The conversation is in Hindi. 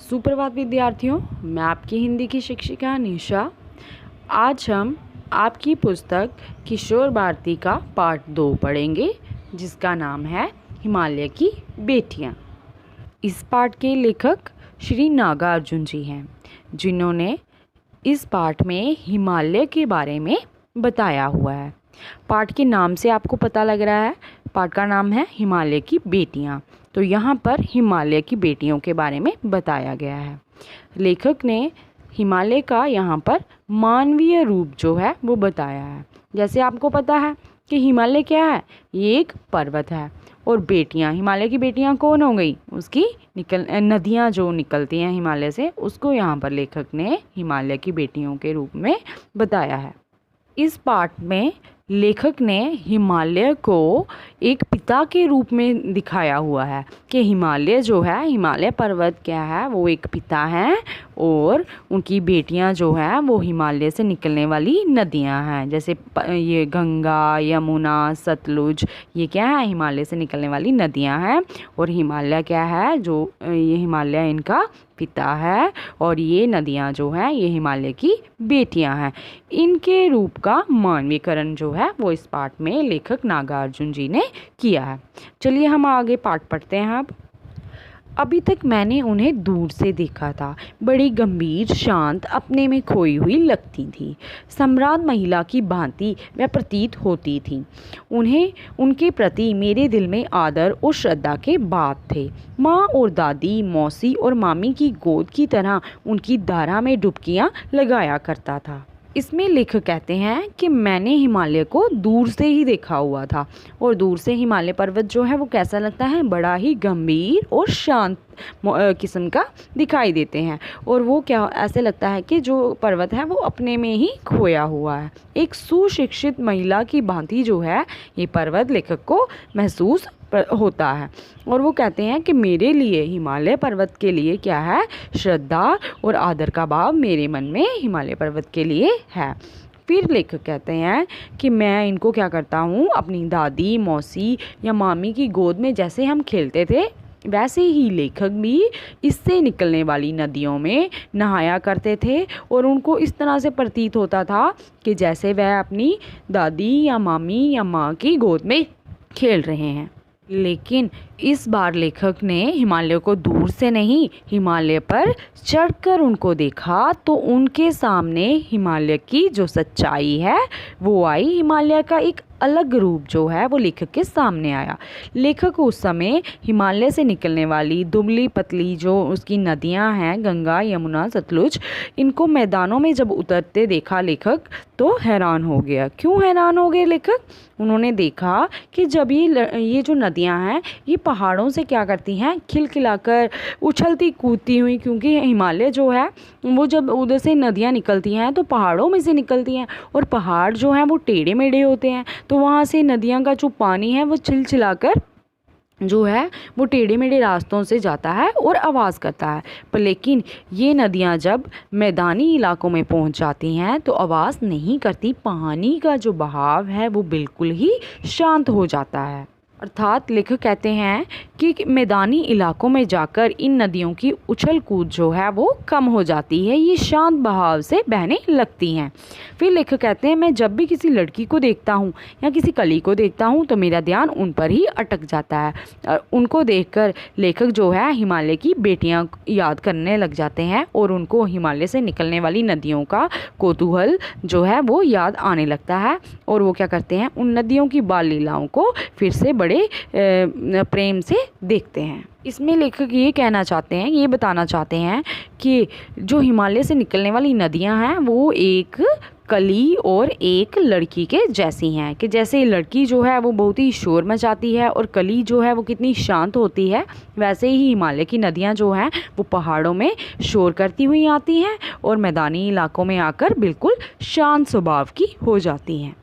सुप्रभात विद्यार्थियों, मैं आपकी हिंदी की शिक्षिका निशा। आज हम आपकी पुस्तक किशोर भारती का पाठ 2 पढ़ेंगे, जिसका नाम है हिमालय की बेटियां। इस पाठ के लेखक श्री नागार्जुन जी हैं, जिन्होंने इस पाठ में हिमालय के बारे में बताया हुआ है। पाठ के नाम से आपको पता लग रहा है, पाठ का नाम है हिमालय की बेटियां। तो यहाँ पर हिमालय की बेटियों के बारे में बताया गया है। लेखक ने हिमालय का यहाँ पर मानवीय रूप जो है वो बताया है। जैसे आपको पता है कि हिमालय क्या है, ये एक पर्वत है। और बेटियाँ, हिमालय की बेटियाँ कौन हो गई, उसकी नदियाँ जो निकलती हैं हिमालय से, उसको यहाँ पर लेखक ने हिमालय की बेटियों के रूप में बताया है। इस पाठ में लेखक ने हिमालय को एक पिता के रूप में दिखाया हुआ है कि हिमालय जो है, हिमालय पर्वत क्या है, वो एक पिता हैं और उनकी बेटियां जो हैं वो हिमालय से निकलने वाली नदियां हैं। जैसे ये गंगा, यमुना, सतलुज, ये क्या है, हिमालय से निकलने वाली नदियां हैं। और हिमालय क्या है, जो ये हिमालय इनका पिता है और ये नदियाँ जो हैं ये हिमालय की बेटियां हैं। इनके रूप का मानवीकरण जो है वो इस पाठ में लेखक नागार्जुन जी ने किया है। चलिए हम आगे पाठ पढ़ते हैं। अब अभी तक मैंने उन्हें दूर से देखा था। बड़ी गंभीर, शांत, अपने में खोई हुई लगती थी। सम्राट महिला की भांति वह प्रतीत होती थी। उन्हें उनके प्रति मेरे दिल में आदर और श्रद्धा के भाव थे। माँ और दादी, मौसी और मामी की गोद की तरह उनकी धारा में डुबकियाँ लगाया करता था। इसमें लेखक कहते हैं कि मैंने हिमालय को दूर से ही देखा हुआ था और दूर से हिमालय पर्वत जो है वो कैसा लगता है, बड़ा ही गंभीर और शांत किस्म का दिखाई देते हैं। और वो क्या ऐसे लगता है कि जो पर्वत है वो अपने में ही खोया हुआ है। एक सुशिक्षित महिला की भांति जो है ये पर्वत लेखक को महसूस होता है। और वो कहते हैं कि मेरे लिए हिमालय पर्वत के लिए क्या है, श्रद्धा और आदर का भाव मेरे मन में हिमालय पर्वत के लिए है। फिर लेखक कहते हैं कि मैं इनको क्या करता हूँ, अपनी दादी, मौसी या मामी की गोद में जैसे हम खेलते थे वैसे ही लेखक भी इससे निकलने वाली नदियों में नहाया करते थे। और उनको इस तरह से प्रतीत होता था कि जैसे वह अपनी दादी या मामी या माँ की गोद में खेल रहे हैं। लेकिन इस बार लेखक ने हिमालय को दूर से नहीं, हिमालय पर चढ़कर उनको देखा तो उनके सामने हिमालय की जो सच्चाई है वो आई। हिमालय का एक अलग रूप जो है वो लेखक के सामने आया। लेखक उस समय हिमालय से निकलने वाली दुबली पतली जो उसकी नदियां हैं, गंगा, यमुना, सतलुज, इनको मैदानों में जब उतरते देखा लेखक तो हैरान हो गया। क्यों हैरान हो गए लेखक? उन्होंने देखा कि जब ये जो नदियां हैं ये पहाड़ों से क्या करती हैं, खिलखिलाकर उछलती कूदती हुई, क्योंकि हिमालय जो है वो जब उधर से नदियां निकलती हैं तो पहाड़ों में से निकलती हैं और पहाड़ जो हैं वो टेढ़े मेढ़े होते हैं। तो वहाँ से नदियाँ का जो पानी है वो चिलचिलाकर जो है वो टेढ़े मेढ़े रास्तों से जाता है और आवाज़ करता है। पर लेकिन ये नदियाँ जब मैदानी इलाकों में पहुँच जाती हैं तो आवाज़ नहीं करती। पानी का जो बहाव है वो बिल्कुल ही शांत हो जाता है। अर्थात लेखक कहते हैं कि मैदानी इलाकों में जाकर इन नदियों की उछल कूद जो है वो कम हो जाती है, ये शांत बहाव से बहने लगती हैं। फिर लेखक कहते हैं मैं जब भी किसी लड़की को देखता हूँ या किसी कली को देखता हूँ तो मेरा ध्यान उन पर ही अटक जाता है। और उनको देखकर लेखक जो है हिमालय की बेटियाँ याद करने लग जाते हैं और उनको हिमालय से निकलने वाली नदियों का कौतूहल जो है वो याद आने लगता है। और वो क्या करते हैं, उन नदियों की बाल लीलाओं को फिर से बड़े प्रेम से देखते हैं। इसमें लेखक ये कहना चाहते हैं, ये बताना चाहते हैं कि जो हिमालय से निकलने वाली नदियां हैं वो एक कली और एक लड़की के जैसी हैं। कि जैसे लड़की जो है वो बहुत ही शोर मचाती है और कली जो है वो कितनी शांत होती है, वैसे ही हिमालय की नदियां जो हैं वो पहाड़ों में शोर करती हुई आती हैं और मैदानी इलाकों में आकर बिल्कुल शांत स्वभाव की हो जाती हैं।